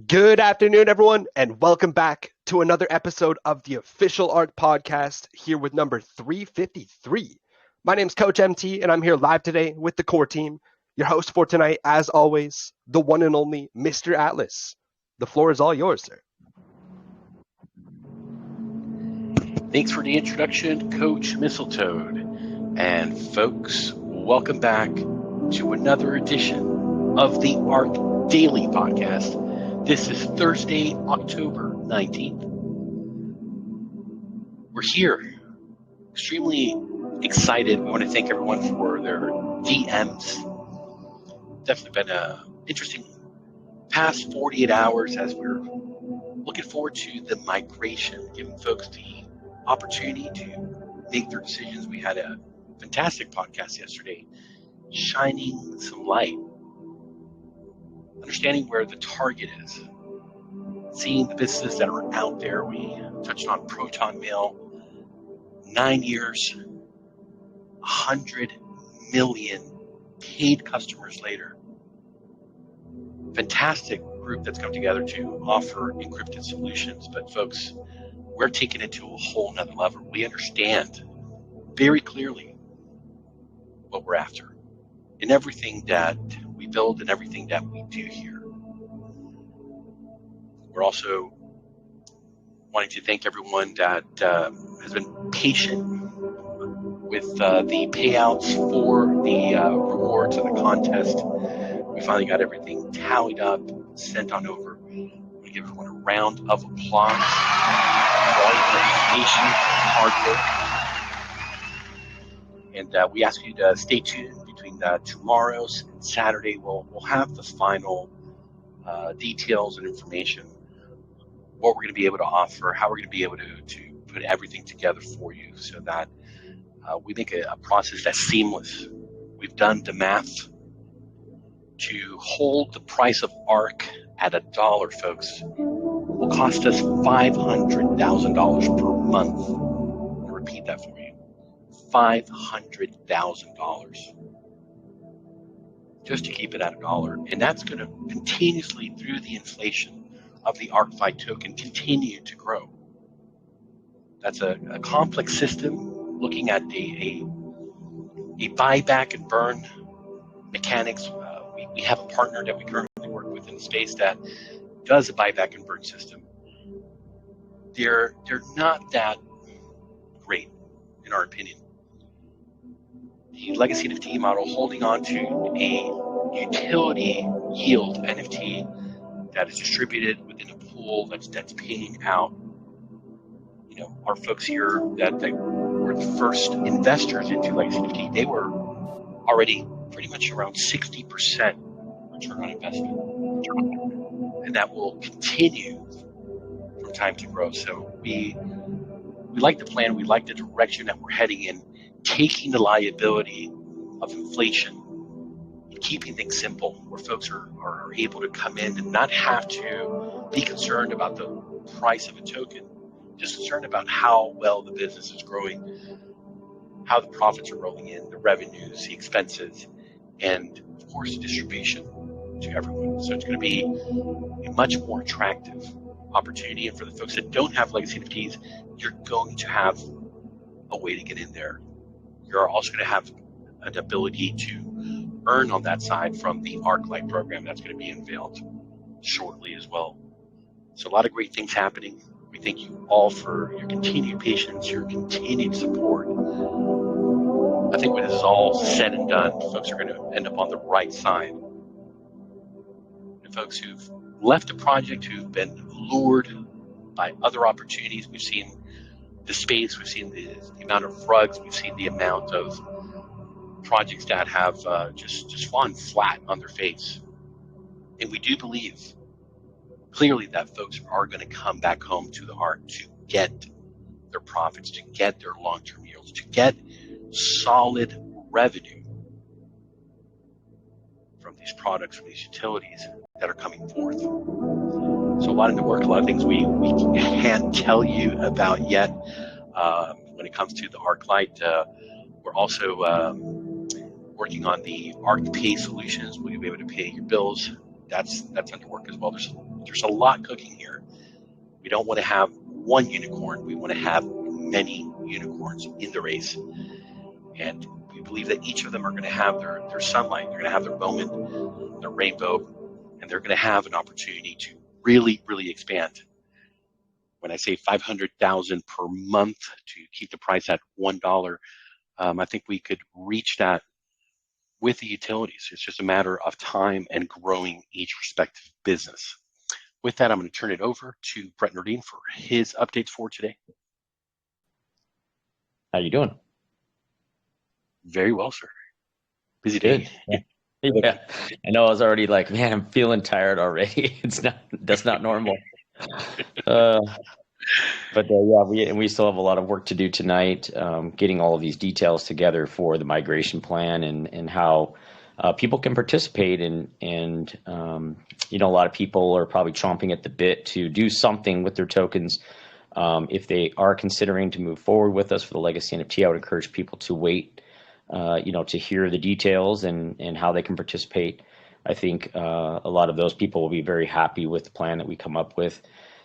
Good afternoon, everyone, and welcome back to another episode of the official ARK podcast here with number 353. My name's Coach MT, and I'm here live today with the core team. Your host for tonight, as always, the one and only Mr. Atlas. The floor is all yours, sir. Thanks for the introduction, Coach Mistletoe. And folks, welcome back to another edition of the ARK Daily Podcast. This is Thursday, October 19th. We're here, extremely excited. We want to thank everyone for their DMs. Definitely been an interesting past 48 hours as we're looking forward to the migration, giving folks the opportunity to make their decisions. We had a fantastic podcast yesterday, shining some light, understanding where the target is, seeing the businesses that are out there. We touched on Proton Mail, 9 years, 100 million paid customers later. Fantastic group that's come together to offer encrypted solutions. But folks, we're taking it to a whole nother level. We understand very clearly what we're after in everything that we build and everything that we do here. We're also wanting to thank everyone that has been patient with the payouts for the rewards and the contest. We finally got everything tallied up, sent on over. We give everyone a round of applause for all your dedication and hard work. And we ask you to stay tuned between tomorrow and Saturday. We'll have the final details and information, what we're going to be able to offer, how we're going to be able to put everything together for you so that we make a process that's seamless. We've done the math to hold the price of ARK at $1, folks. Will cost us $500,000 per month. I'll repeat that for you. $500,000 just to keep it at $1. And that's going to continuously, through the inflation of the ArkFi token, continue to grow. That's a complex system looking at a buyback and burn mechanics. We have a partner that we currently work with in the space that does a buyback and burn system. They're not that great, in our opinion. The legacy NFT model, holding on to a utility yield NFT that is distributed within a pool that's paying out. You know, our folks here that were the first investors into legacy NFT, they were already pretty much around 60% return on investment. And that will continue from time to grow. So we like the plan, we like the direction that we're heading in, taking the liability of inflation and keeping things simple, where folks are able to come in and not have to be concerned about the price of a token, just concerned about how well the business is growing, how the profits are rolling in, the revenues, the expenses, and of course, distribution to everyone. So it's going to be a much more attractive opportunity. And for the folks that don't have legacy NFTs, you're going to have a way to get in there. You're also going to have an ability to earn on that side from the ARK Lite program that's going to be unveiled shortly as well. So a lot of great things happening. We thank you all for your continued patience, your continued support. I think when this is all said and done, folks are going to end up on the right side. And folks who've left the project, who've been lured by other opportunities, we've seen the space, we've seen the amount of rugs, we've seen the amount of projects that have just fallen flat on their face. And we do believe clearly that folks are going to come back home to the ARK to get their profits, to get their long-term yields, to get solid revenue from these products, from these utilities that are coming forth. So a lot in the work, a lot of things we can't tell you about yet when it comes to the ARK Lite. We're also working on the ARK Pay solutions. We'll be able to pay your bills that's under work as well. There's a lot cooking here. We don't want to have one unicorn. We want to have many unicorns in the race. And we believe that each of them are going to have their sunlight. They're going to have their moment, their rainbow, and they're going to have an opportunity to really, really expand. When I say 500,000 per month to keep the price at $1, I think we could reach that with the utilities. It's just a matter of time and growing each respective business. With that, I'm going to turn it over to Brett Nordin for his updates for today. How you doing? Very well, sir. Busy day. Yeah. I know. I was already like, man, I'm feeling tired already. That's not normal. But yeah, we still have a lot of work to do tonight, getting all of these details together for the migration plan and how people can participate and a lot of people are probably chomping at the bit to do something with their tokens. If they are considering to move forward with us for the legacy NFT, I would encourage people to wait, to hear the details and how they can participate. I think a lot of those people will be very happy with the plan that we come up with.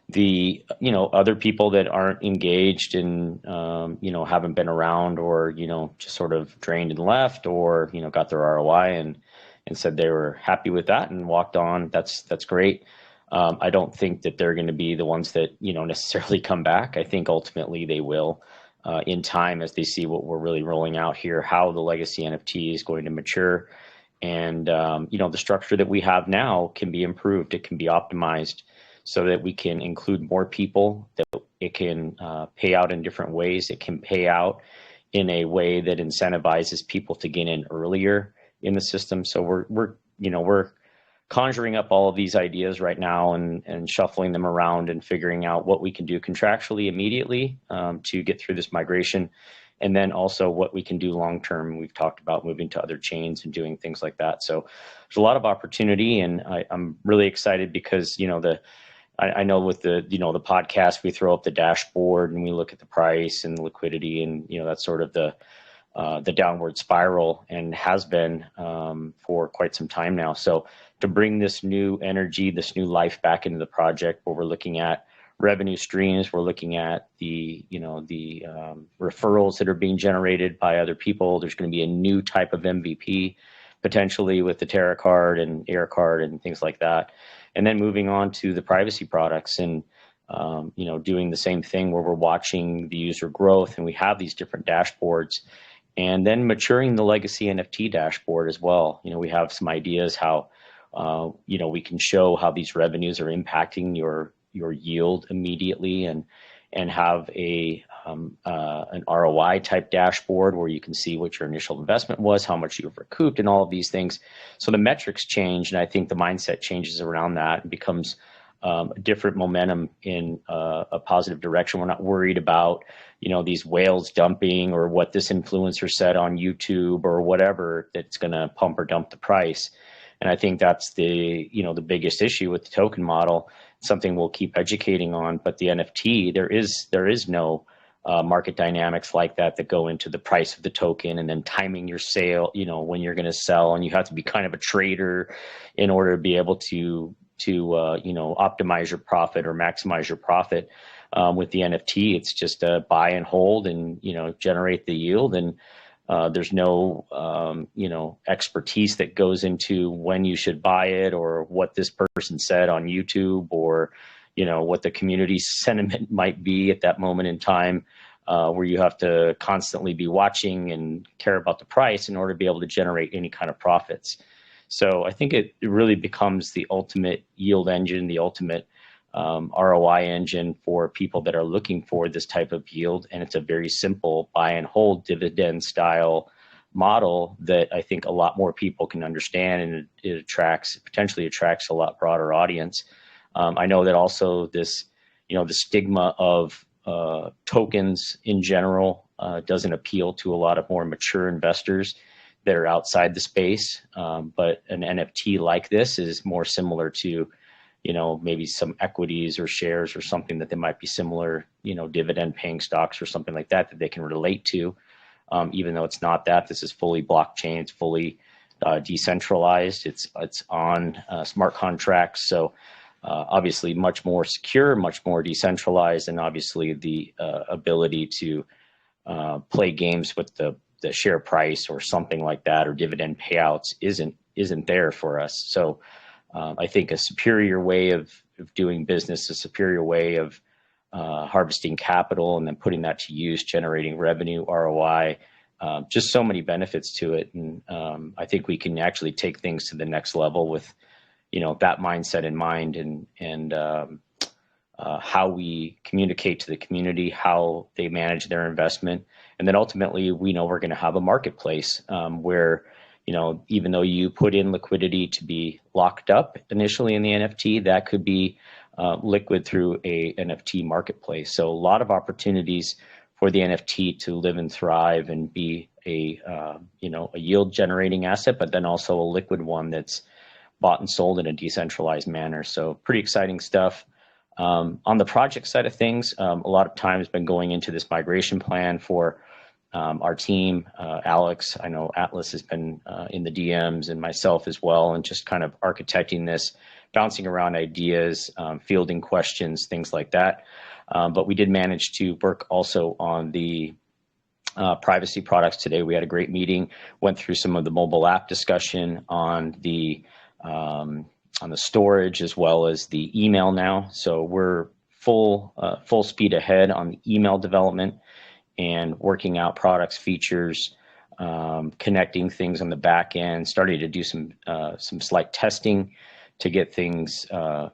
The other people that aren't engaged and haven't been around or just sort of drained and left or got their ROI and said they were happy with that and walked on, that's great. I don't think that they're going to be the ones that necessarily come back. I think ultimately they will in time as they see what we're really rolling out here, how the legacy NFT is going to mature, and the structure that we have now can be improved. It can be optimized so that we can include more people, that it can pay out in different ways. It can pay out in a way that incentivizes people to get in earlier in the system. So we're conjuring up all of these ideas right now and shuffling them around and figuring out what we can do contractually immediately to get through this migration, and then also what we can do long term. We've talked about moving to other chains and doing things like that. So there's a lot of opportunity, and I'm really excited because I know with the podcast, we throw up the dashboard and we look at the price and the liquidity, and that's sort of the downward spiral and has been for quite some time now. So to bring this new energy, this new life back into the project, where we're looking at revenue streams, we're looking at the referrals that are being generated by other people. There's going to be a new type of MVP potentially with the Terra card and Air card and things like that. And then moving on to the privacy products and, doing the same thing where we're watching the user growth and we have these different dashboards, and then maturing the legacy NFT dashboard as well. We have some ideas how, we can show how these revenues are impacting your yield immediately and have an ROI type dashboard where you can see what your initial investment was, how much you've recouped, and all of these things. So the metrics change, and I think the mindset changes around that and becomes a different momentum in a positive direction. We're not worried about these whales dumping or what this influencer said on YouTube or whatever that's going to pump or dump the price. And I think that's the biggest issue with the token model. Something we'll keep educating on, but the NFT, there is no market dynamics like that go into the price of the token and then timing your sale, when you're going to sell, and you have to be kind of a trader in order to be able to optimize your profit or maximize your profit. With the NFT, it's just a buy and hold and generate the yield, and there's no expertise that goes into when you should buy it or what this person said on YouTube or what the community sentiment might be at that moment in time, where you have to constantly be watching and care about the price in order to be able to generate any kind of profits. So I think it really becomes the ultimate yield engine, the ultimate ROI engine for people that are looking for this type of yield. And it's a very simple buy and hold dividend style model that I think a lot more people can understand, and it potentially attracts a lot broader audience. I know that also this, the stigma of tokens in general doesn't appeal to a lot of more mature investors that are outside the space. But an NFT like this is more similar to, maybe some equities or shares or something that they might be similar, dividend paying stocks or something like that they can relate to. Even though it's not that, this is fully blockchain, it's fully decentralized. It's on smart contracts. So obviously much more secure, much more decentralized, and obviously the ability to play games with the share price or something like that, or dividend payouts isn't there for us. So I think a superior way of doing business, a superior way of harvesting capital and then putting that to use, generating revenue, ROI, just so many benefits to it. And I think we can actually take things to the next level with, that mindset in mind, and how we communicate to the community, how they manage their investment. And then ultimately, we know we're going to have a marketplace where, even though you put in liquidity to be locked up initially in the NFT, that could be liquid through a NFT marketplace. So a lot of opportunities for the NFT to live and thrive and be a yield generating asset, but then also a liquid one that's bought and sold in a decentralized manner. So pretty exciting stuff. On the project side of things, a lot of time has been going into this migration plan for our team. Alex, I know Atlas has been in the DMs, and myself as well, and just kind of architecting this, bouncing around ideas, fielding questions, things like that. But we did manage to work also on the privacy products today. We had a great meeting, went through some of the mobile app discussion on the storage as well as the email now. So we're full speed ahead on the email development and working out products, features, connecting things on the back end, starting to do some slight testing to get things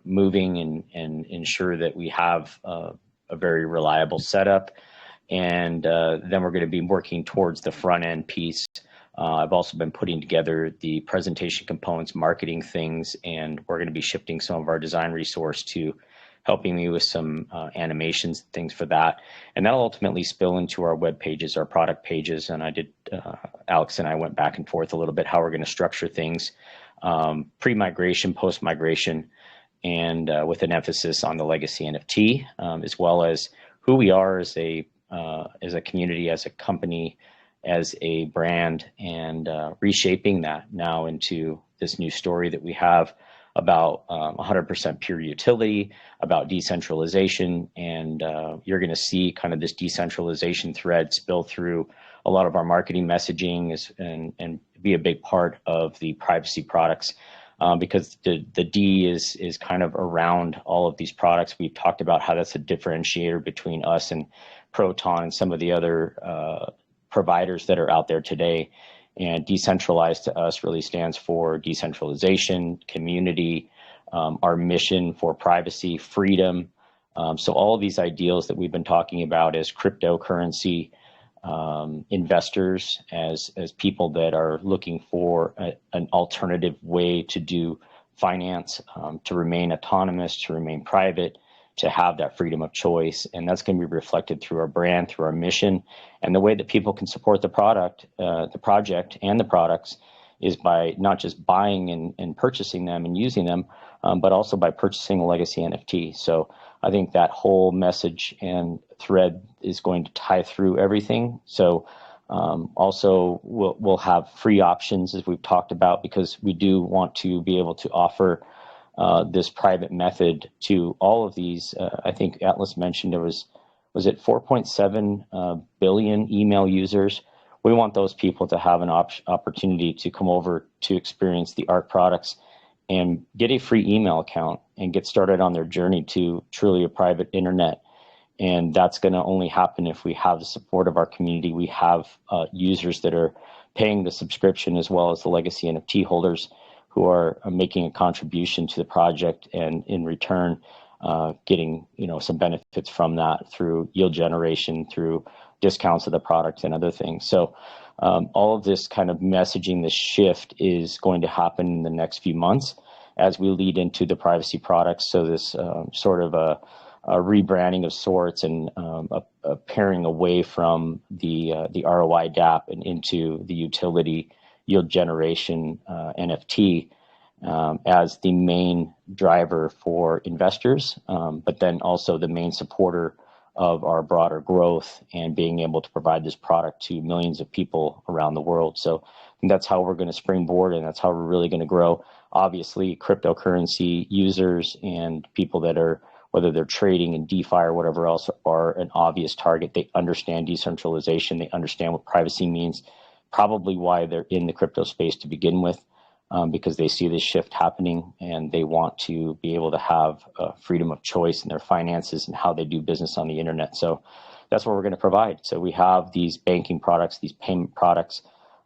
moving and ensure that we have a very reliable setup. And then we're going to be working towards the front end piece. I've also been putting together the presentation components, marketing things, and we're going to be shifting some of our design resource to helping me with some animations, things for that. And that'll ultimately spill into our web pages, our product pages. And Alex and I went back and forth a little bit how we're going to structure things pre-migration, post-migration, and with an emphasis on the legacy NFT, as well as who we are as a community, as a company, as a brand, and reshaping that now into this new story that we have about 100% pure utility, about decentralization. And you're going to see kind of this decentralization thread spill through a lot of our marketing messaging and be a big part of the privacy products, because the D is kind of around all of these products. We've talked about how that's a differentiator between us and Proton and some of the other providers that are out there today. And decentralized to us really stands for decentralization, community, our mission for privacy, freedom. So all of these ideals that we've been talking about as cryptocurrency investors, as people that are looking for an alternative way to do finance, to remain autonomous, to remain private, to have that freedom of choice. And that's going to be reflected through our brand, through our mission. And the way that people can support the project and the products is by not just buying and purchasing them and using them, but also by purchasing a legacy NFT. So I think that whole message and thread is going to tie through everything. So also we'll have free options, as we've talked about, because we do want to be able to offer this private method to all of these. I think Atlas mentioned there was it 4.7 billion email users. We want those people to have an opportunity to come over to experience the ARK products and get a free email account and get started on their journey to truly a private internet. And that's going to only happen if we have the support of our community. We have users that are paying the subscription, as well as the legacy NFT holders who are making a contribution to the project, and in return getting some benefits from that through yield generation, through discounts of the product and other things. So all of this kind of messaging, this shift is going to happen in the next few months as we lead into the privacy products. So this sort of a rebranding of sorts, and a pairing away from the ROI DApp and into the utility yield generation NFT as the main driver for investors, but then also the main supporter of our broader growth and being able to provide this product to millions of people around the world. So that's how we're going to springboard, and that's how we're really going to grow. Obviously, cryptocurrency users and people that are, whether they're trading in DeFi or whatever else, are an obvious target. They understand decentralization. They understand what privacy means, probably why they're in the crypto space to begin with, because they see this shift happening and they want to be able to have freedom of choice in their finances and how they do business on the internet. So that's what we're going to provide. So we have these banking products, these payment products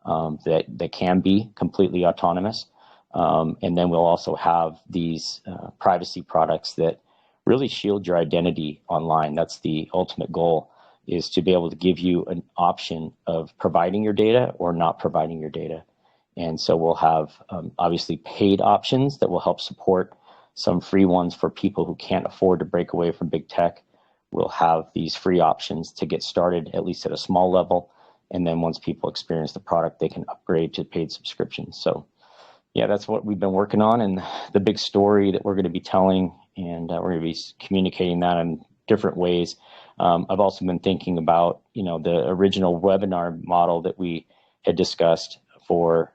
that can be completely autonomous. And then we'll also have these privacy products that really shield your identity online. That's the ultimate goal, is to be able to give you an option of providing your data or not providing your data. And so we'll have obviously paid options that will help support some free ones for people who can't afford to break away from big tech. We'll have these free options to get started, at least at a small level. And then once people experience the product, they can upgrade to paid subscriptions. So yeah, that's what we've been working on, and the big story that we're going to be telling, and we're going to be communicating that in different ways. I've also been thinking about, the original webinar model that we had discussed for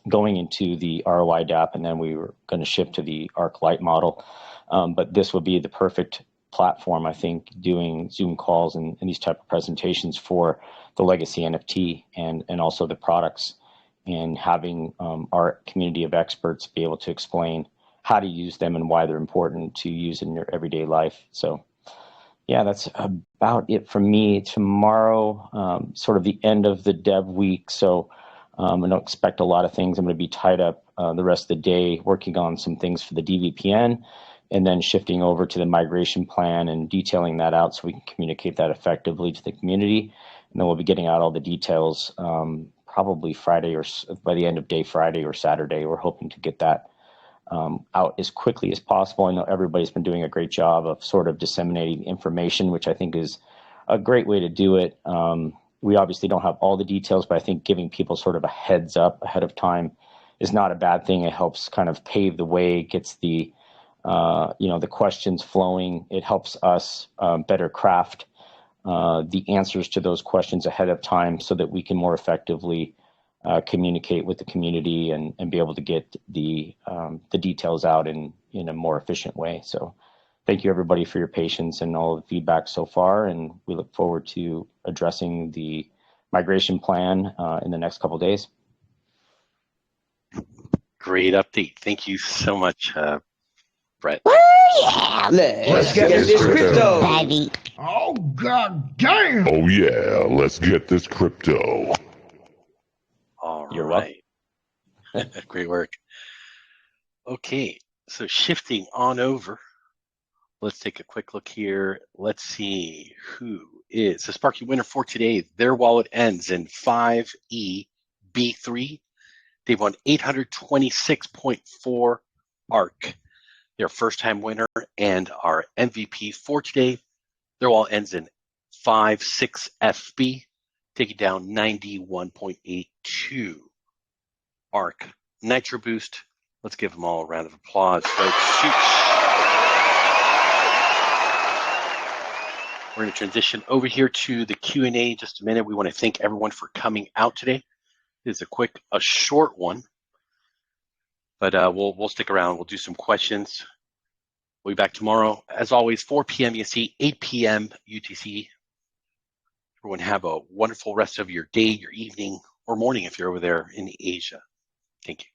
going into the ROI DApp, and then we were going to shift to the ARK Lite model. But this would be the perfect platform, I think, doing Zoom calls and these type of presentations for the legacy NFT and also the products, and having our community of experts be able to explain how to use them and why they're important to use in your everyday life. So yeah, that's about it from me. Tomorrow, sort of the end of the dev week, so I don't expect a lot of things. I'm going to be tied up the rest of the day working on some things for the DVPN, and then shifting over to the migration plan and detailing that out so we can communicate that effectively to the community. And then we'll be getting out all the details probably Friday, or by the end of day Friday or Saturday. We're hoping to get that out as quickly as possible. I know everybody's been doing a great job of sort of disseminating information, which I think is a great way to do it. We obviously don't have all the details, but I think giving people sort of a heads up ahead of time is not a bad thing. It helps kind of pave the way, gets the the questions flowing. It helps us better craft the answers to those questions ahead of time so that we can more effectively communicate with the community and be able to get the details out in a more efficient way. So thank you everybody for your patience and all the feedback so far, and we look forward to addressing the migration plan in the next couple of days. Great update. Thank you so much, Brett. Oh, yeah. Let's get this crypto. Oh, god damn. Oh, yeah. Let's get this crypto. All You're right. Great work. Okay, so shifting on over. Let's take a quick look here. Let's see who is the Sparky winner for today. Their wallet ends in 5EB3. They've won 826.4 ARK. Their first-time winner and our MVP for today. Their wallet ends in 56FB, taking down 91.82 ARK. Nitro Boost. Let's give them all a round of applause, folks. Shoot. We're going to transition over here to the Q&A in just a minute. We want to thank everyone for coming out today. This is a short one, but we'll stick around. We'll do some questions. We'll be back tomorrow, as always, 4 p.m. EST, 8 p.m. UTC. Everyone have a wonderful rest of your day, your evening, or morning if you're over there in Asia. Thank you.